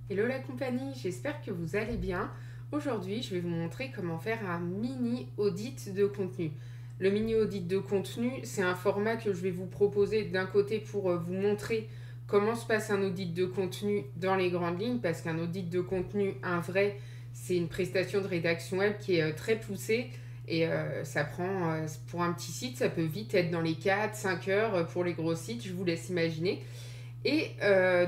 Hello la compagnie, j'espère que vous allez bien. Aujourd'hui, je vais vous montrer comment faire un mini audit de contenu. Le mini audit de contenu, c'est un format que je vais vous proposer d'un côté pour vous montrer comment se passe un audit de contenu dans les grandes lignes, parce qu'un audit de contenu, un vrai, c'est une prestation de rédaction web qui est très poussée et ça prend, pour un petit site, ça peut vite être dans les 4-5 heures pour les gros sites, je vous laisse imaginer. Et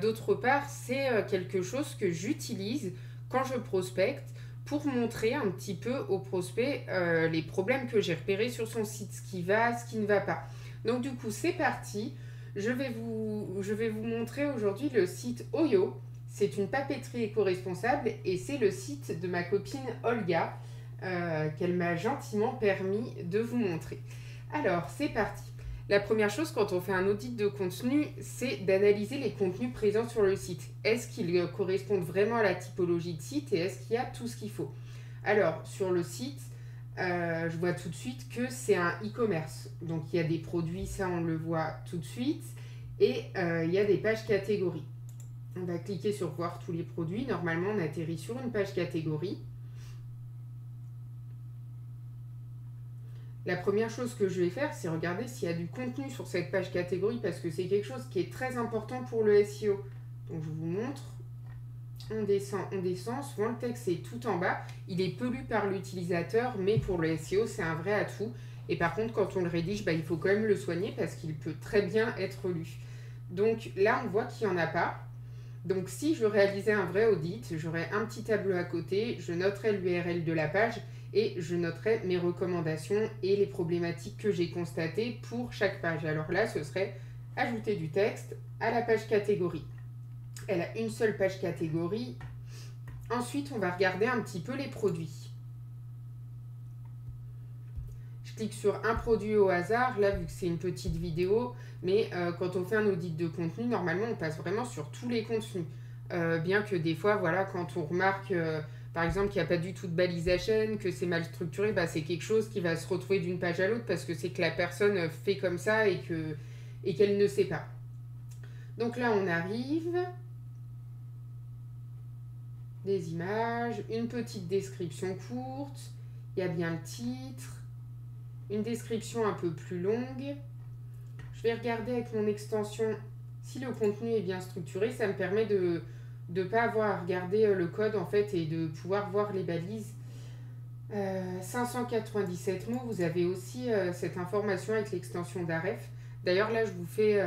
d'autre part, c'est quelque chose que j'utilise quand je prospecte pour montrer un petit peu au prospect les problèmes que j'ai repérés sur son site, ce qui va, ce qui ne va pas. Donc du coup, c'est parti. Je vais vous montrer aujourd'hui le site Oyo. C'est une papeterie éco-responsable et c'est le site de ma copine Olga qu'elle m'a gentiment permis de vous montrer. Alors, c'est parti. La première chose quand on fait un audit de contenu, c'est d'analyser les contenus présents sur le site. Est-ce qu'ils correspondent vraiment à la typologie de site et est-ce qu'il y a tout ce qu'il faut? Alors, sur le site, je vois tout de suite que c'est un e-commerce. Donc, il y a des produits, ça on le voit tout de suite. Et il y a des pages catégories. On va cliquer sur voir tous les produits. Normalement, on atterrit sur une page catégorie. La première chose que je vais faire, c'est regarder s'il y a du contenu sur cette page catégorie parce que c'est quelque chose qui est très important pour le SEO. Donc je vous montre. On descend. Souvent le texte est tout en bas. Il est peu lu par l'utilisateur, mais pour le SEO, c'est un vrai atout. Et par contre, quand on le rédige, il faut quand même le soigner parce qu'il peut très bien être lu. Donc là, on voit qu'il n'y en a pas. Donc si je réalisais un vrai audit, j'aurais un petit tableau à côté, je noterais l'URL de la page et je noterai mes recommandations et les problématiques que j'ai constatées pour chaque page. Alors là, ce serait ajouter du texte à la page catégorie. Elle a une seule page catégorie. Ensuite, on va regarder un petit peu les produits. Je clique sur un produit au hasard, là vu que c'est une petite vidéo, mais quand on fait un audit de contenu, normalement on passe vraiment sur tous les contenus. Bien que des fois, voilà, quand on remarque par exemple qu'il n'y a pas du tout de balise à chaîne, que c'est mal structuré, c'est quelque chose qui va se retrouver d'une page à l'autre parce que c'est que la personne fait comme ça et qu'elle ne sait pas. Donc là on arrive, des images, une petite description courte, il y a bien le titre, une description un peu plus longue. Je vais regarder avec mon extension si le contenu est bien structuré. Ça me permet de ne pas avoir à regarder le code en fait et de pouvoir voir les balises. 597 mots, vous avez aussi cette information avec l'extension d'Aref. D'ailleurs là je vous fais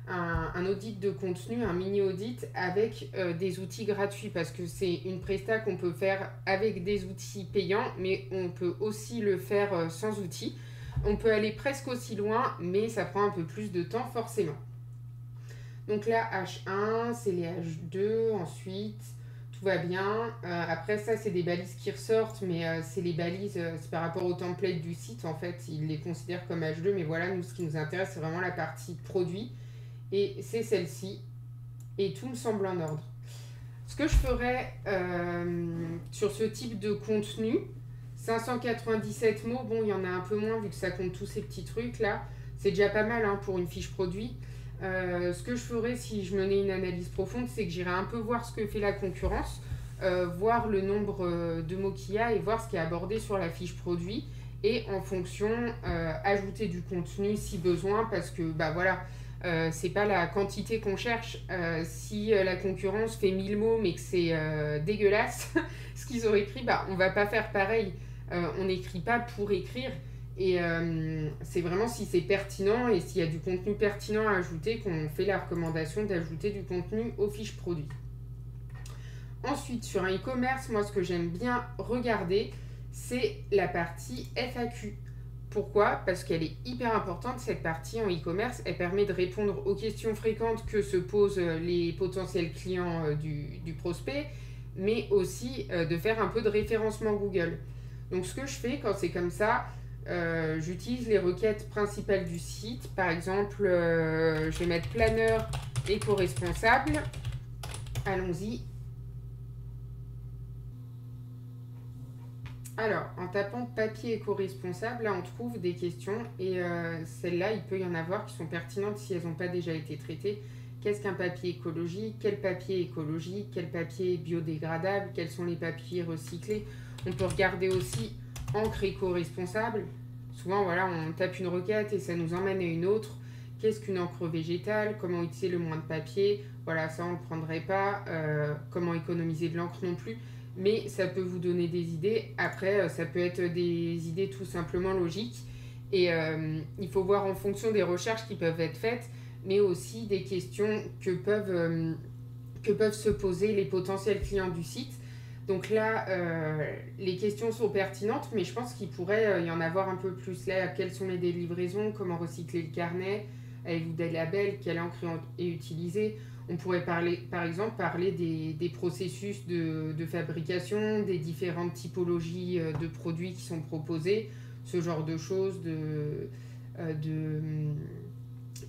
un audit de contenu, un mini audit avec des outils gratuits parce que c'est une presta qu'on peut faire avec des outils payants mais on peut aussi le faire sans outils. On peut aller presque aussi loin mais ça prend un peu plus de temps forcément. Donc là H1, c'est les H2 ensuite. Tout va bien. Après ça, c'est des balises qui ressortent, mais c'est les balises, c'est par rapport au template du site, en fait, ils les considèrent comme H2, mais voilà, nous, ce qui nous intéresse, c'est vraiment la partie produit, et c'est celle-ci, et tout me semble en ordre. Ce que je ferais sur ce type de contenu, 597 mots, bon, il y en a un peu moins, vu que ça compte tous ces petits trucs-là, c'est déjà pas mal pour une fiche produit. Ce que je ferais si je menais une analyse profonde, c'est que j'irais un peu voir ce que fait la concurrence, voir le nombre de mots qu'il y a et voir ce qui est abordé sur la fiche produit et en fonction ajouter du contenu si besoin parce que voilà, c'est pas la quantité qu'on cherche. Si la concurrence fait 1000 mots mais que c'est dégueulasse ce qu'ils ont écrit, on va pas faire pareil. On n'écrit pas pour écrire. Et c'est vraiment si c'est pertinent et s'il y a du contenu pertinent à ajouter qu'on fait la recommandation d'ajouter du contenu aux fiches produits. Ensuite, sur un e-commerce, moi ce que j'aime bien regarder, c'est la partie FAQ. Pourquoi? Parce qu'elle est hyper importante, cette partie en e-commerce. Elle permet de répondre aux questions fréquentes que se posent les potentiels clients du prospect, mais aussi de faire un peu de référencement Google. Donc ce que je fais quand c'est comme ça, j'utilise les requêtes principales du site. Par exemple, je vais mettre planeur éco-responsable. Allons-y. Alors, en tapant papier éco-responsable, là on trouve des questions et celles-là, il peut y en avoir qui sont pertinentes si elles n'ont pas déjà été traitées. qu'est-ce qu'un papier écologique, quel papier est écologique, quel papier est biodégradable, quels sont les papiers recyclés. On peut regarder aussi encre éco-responsable. Souvent, voilà, on tape une requête et ça nous emmène à une autre. Qu'est-ce qu'une encre végétale? Comment utiliser le moins de papier? Voilà, ça on ne le prendrait pas. Comment économiser de l'encre non plus. Mais ça peut vous donner des idées. Après, ça peut être des idées tout simplement logiques. Et il faut voir en fonction des recherches qui peuvent être faites, mais aussi des questions que peuvent se poser les potentiels clients du site. Donc là, les questions sont pertinentes, mais je pense qu'il pourrait y en avoir un peu plus. Là, quelles sont les délivraisons? Comment recycler le carnet? Avez-vous des labels? Quelle encre est utilisée? On pourrait par exemple parler des processus de fabrication, des différentes typologies de produits qui sont proposés, ce genre de choses,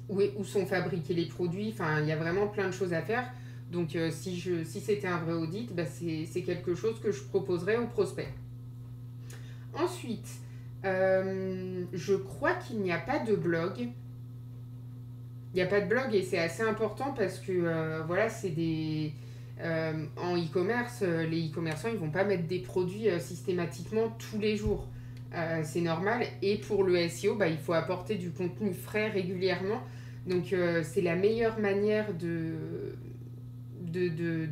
où sont fabriqués les produits. Enfin, il y a vraiment plein de choses à faire. Donc, si c'était un vrai audit, bah, c'est quelque chose que je proposerais aux prospects. Ensuite, je crois qu'il n'y a pas de blog. Il n'y a pas de blog et c'est assez important parce que voilà, c'est des... en e-commerce, les e-commerçants, ils ne vont pas mettre des produits systématiquement tous les jours. C'est normal. Et pour le SEO, bah, il faut apporter du contenu frais régulièrement. Donc, c'est la meilleure manière de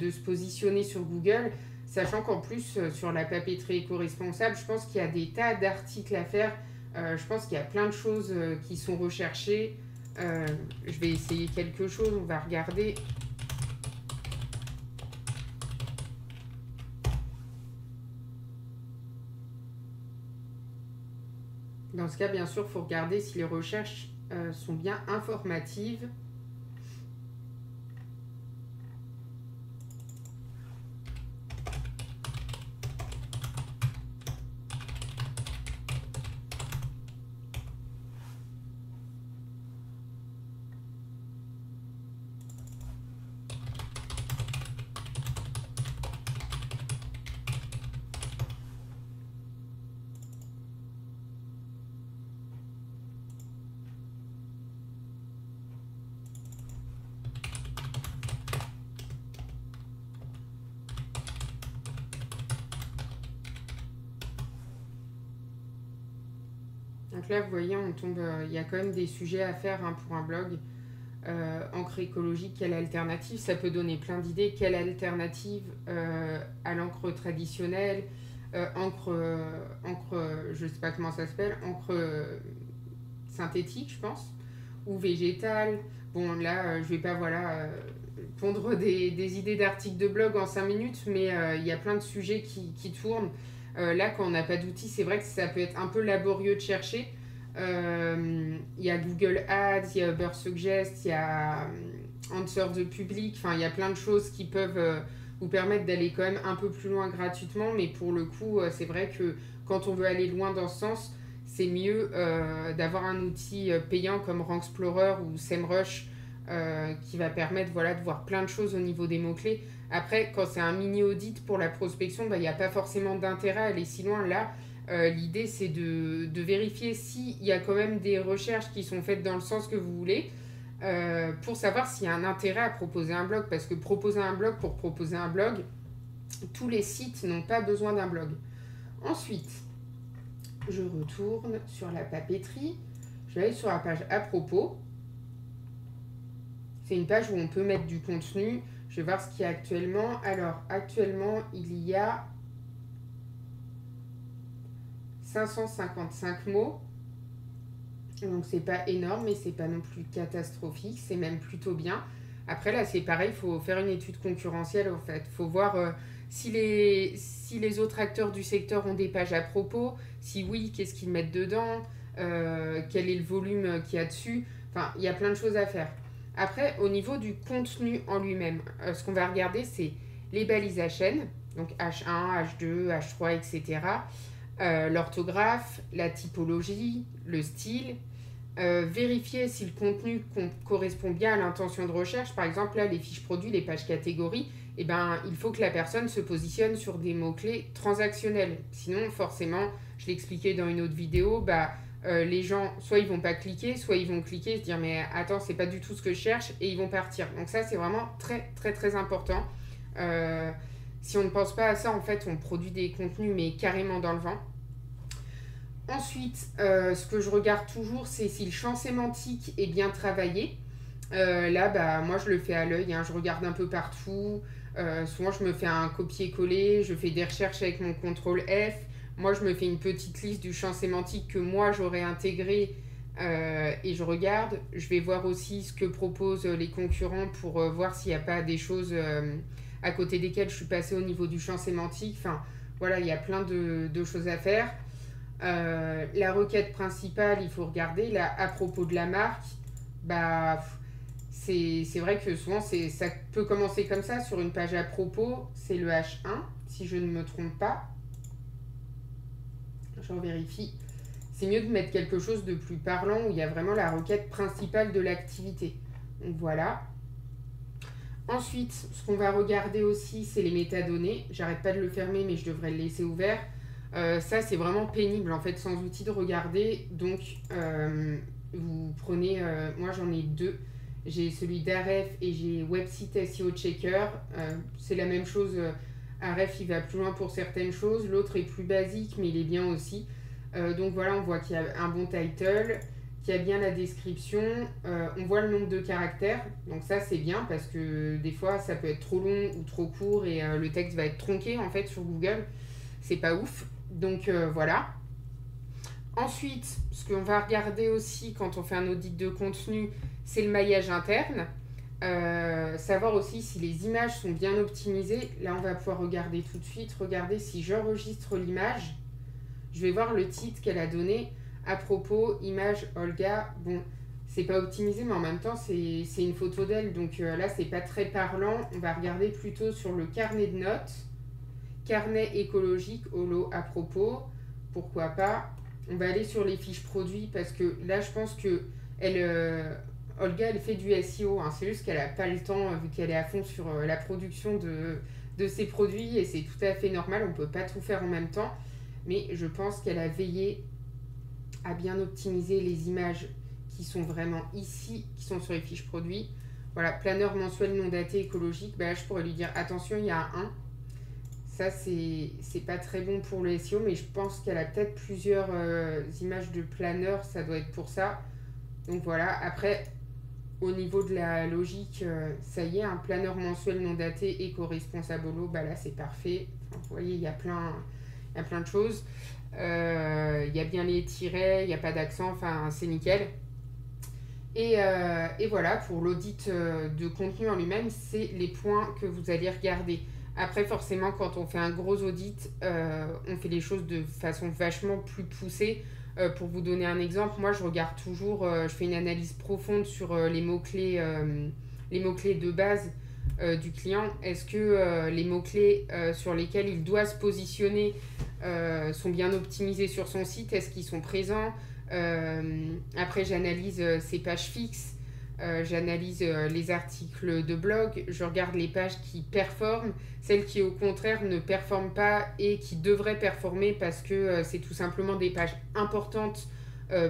se positionner sur Google, sachant qu'en plus, sur la papeterie éco-responsable, je pense qu'il y a des tas d'articles à faire. Je pense qu'il y a plein de choses qui sont recherchées. Je vais essayer quelque chose, on va regarder. Dans ce cas, bien sûr, il faut regarder si les recherches sont bien informatives. Donc là, vous voyez, on tombe, il y a quand même des sujets à faire pour un blog. Encre écologique, quelle alternative? Ça peut donner plein d'idées. Quelle alternative à l'encre traditionnelle? Encre, je ne sais pas comment ça s'appelle, encre synthétique, je pense, ou végétale. Bon, là, je ne vais pas pondre des idées d'articles de blog en 5 minutes, mais il y a plein de sujets qui tournent. Là, quand on n'a pas d'outils, c'est vrai que ça peut être un peu laborieux de chercher. Il y a Google Ads, il y a Ubersuggest, il y a Answer the Public. Enfin, il y a plein de choses qui peuvent vous permettre d'aller quand même un peu plus loin gratuitement. Mais pour le coup, c'est vrai que quand on veut aller loin dans ce sens, c'est mieux d'avoir un outil payant comme Rank-Explorer ou SEMrush qui va permettre de voir plein de choses au niveau des mots-clés. Après, quand c'est un mini-audit pour la prospection, il n'y a pas forcément d'intérêt à aller si loin. Là, l'idée, c'est de vérifier s'il y a quand même des recherches qui sont faites dans le sens que vous voulez pour savoir s'il y a un intérêt à proposer un blog. Parce que proposer un blog pour proposer un blog, tous les sites n'ont pas besoin d'un blog. Ensuite, je retourne sur la papeterie. Je vais aller sur la page à propos. C'est une page où on peut mettre du contenu. Je vais voir ce qu'il y a actuellement. Alors, actuellement, il y a 555 mots. Donc, c'est pas énorme, mais c'est pas non plus catastrophique. C'est même plutôt bien. Après, là, c'est pareil, il faut faire une étude concurrentielle, en fait. Il faut voir si les autres acteurs du secteur ont des pages à propos. Si oui, qu'est-ce qu'ils mettent dedans? Quel est le volume qu'il y a dessus? Enfin, il y a plein de choses à faire. Après, au niveau du contenu en lui-même, ce qu'on va regarder, c'est les balises à chaîne, donc H1, H2, H3, etc. L'orthographe, la typologie, le style. Vérifier si le contenu correspond bien à l'intention de recherche. Par exemple, là, les fiches produits, les pages catégories, il faut que la personne se positionne sur des mots-clés transactionnels. Sinon, forcément, je l'expliquais dans une autre vidéo, les gens, soit ils vont pas cliquer, soit ils vont cliquer et se dire mais attends, c'est pas du tout ce que je cherche et ils vont partir. Donc ça, c'est vraiment très très très important. Si on ne pense pas à ça, en fait, on produit des contenus mais carrément dans le vent. Ensuite, ce que je regarde toujours, c'est si le champ sémantique est bien travaillé. Là, bah, moi, je le fais à l'œil, hein, je regarde un peu partout. Souvent, je me fais un copier-coller, je fais des recherches avec mon CTRL F. Moi, je me fais une petite liste du champ sémantique que moi, j'aurais intégré et je regarde. Je vais voir aussi ce que proposent les concurrents pour voir s'il n'y a pas des choses à côté desquelles je suis passée au niveau du champ sémantique. Enfin, voilà, il y a plein de choses à faire. La requête principale, il faut regarder. Là, à propos de la marque, bah, c'est vrai que souvent, ça peut commencer comme ça sur une page à propos. C'est le H1, si je ne me trompe pas. J'en vérifie. C'est mieux de mettre quelque chose de plus parlant où il y a vraiment la requête principale de l'activité. Donc voilà. Ensuite, ce qu'on va regarder aussi, c'est les métadonnées. J'arrête pas de le fermer, mais je devrais le laisser ouvert. Ça, c'est vraiment pénible, en fait, sans outil de regarder. Donc, vous prenez... moi, j'en ai deux. J'ai celui d'Ahref et j'ai Website SEO Checker. C'est la même chose. Ahref, il va plus loin pour certaines choses. L'autre est plus basique, mais il est bien aussi. Donc voilà, on voit qu'il y a un bon title, qu'il y a bien la description. On voit le nombre de caractères. Donc ça, c'est bien parce que des fois, ça peut être trop long ou trop court et le texte va être tronqué, en fait, sur Google. C'est pas ouf. Donc voilà. Ensuite, ce qu'on va regarder aussi quand on fait un audit de contenu, c'est le maillage interne. Savoir aussi si les images sont bien optimisées. Là, on va pouvoir regarder tout de suite. Regardez si j'enregistre l'image. Je vais voir le titre qu'elle a donné. À propos, image Olga. Bon, c'est pas optimisé, mais en même temps, c'est une photo d'elle. Donc là, c'est pas très parlant. On va regarder plutôt sur le carnet de notes. Carnet écologique, holo à propos. Pourquoi pas. On va aller sur les fiches produits parce que là, je pense que Olga, elle fait du SEO. Hein. C'est juste qu'elle n'a pas le temps vu qu'elle est à fond sur la production de ses produits et c'est tout à fait normal. On ne peut pas tout faire en même temps. Mais je pense qu'elle a veillé à bien optimiser les images qui sont vraiment ici, qui sont sur les fiches produits. Voilà, planeur mensuel non daté écologique. Ben là, je pourrais lui dire attention, il y a un 1. Ça, c'est pas très bon pour le SEO, mais je pense qu'elle a peut-être plusieurs images de planeur, ça doit être pour ça. Donc voilà, après, au niveau de la logique, ça y est, un planeur mensuel non daté éco-responsable holo, bah là c'est parfait. Enfin, vous voyez, il y a plein de choses. Il y a bien les tirets, il n'y a pas d'accent, enfin c'est nickel. Et voilà, pour l'audit de contenu en lui-même, c'est les points que vous allez regarder. Après, forcément, quand on fait un gros audit, on fait les choses de façon vachement plus poussée. Pour vous donner un exemple, moi, je regarde toujours, je fais une analyse profonde sur les mots-clés de base du client. Est-ce que les mots-clés sur lesquels il doit se positionner sont bien optimisés sur son site? Est-ce qu'ils sont présents? Après, j'analyse ses pages fixes. J'analyse les articles de blog, je regarde les pages qui performent, celles qui au contraire ne performent pas et qui devraient performer parce que c'est tout simplement des pages importantes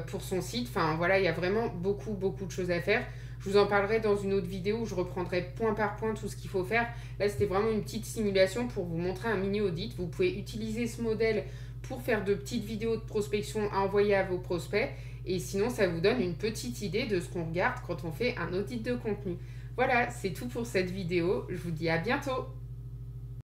pour son site. Enfin voilà, il y a vraiment beaucoup de choses à faire. Je vous en parlerai dans une autre vidéo où je reprendrai point par point tout ce qu'il faut faire. Là, c'était vraiment une petite simulation pour vous montrer un mini audit. Vous pouvez utiliser ce modèle pour faire de petites vidéos de prospection à envoyer à vos prospects. Et sinon, ça vous donne une petite idée de ce qu'on regarde quand on fait un audit de contenu. Voilà, c'est tout pour cette vidéo. Je vous dis à bientôt.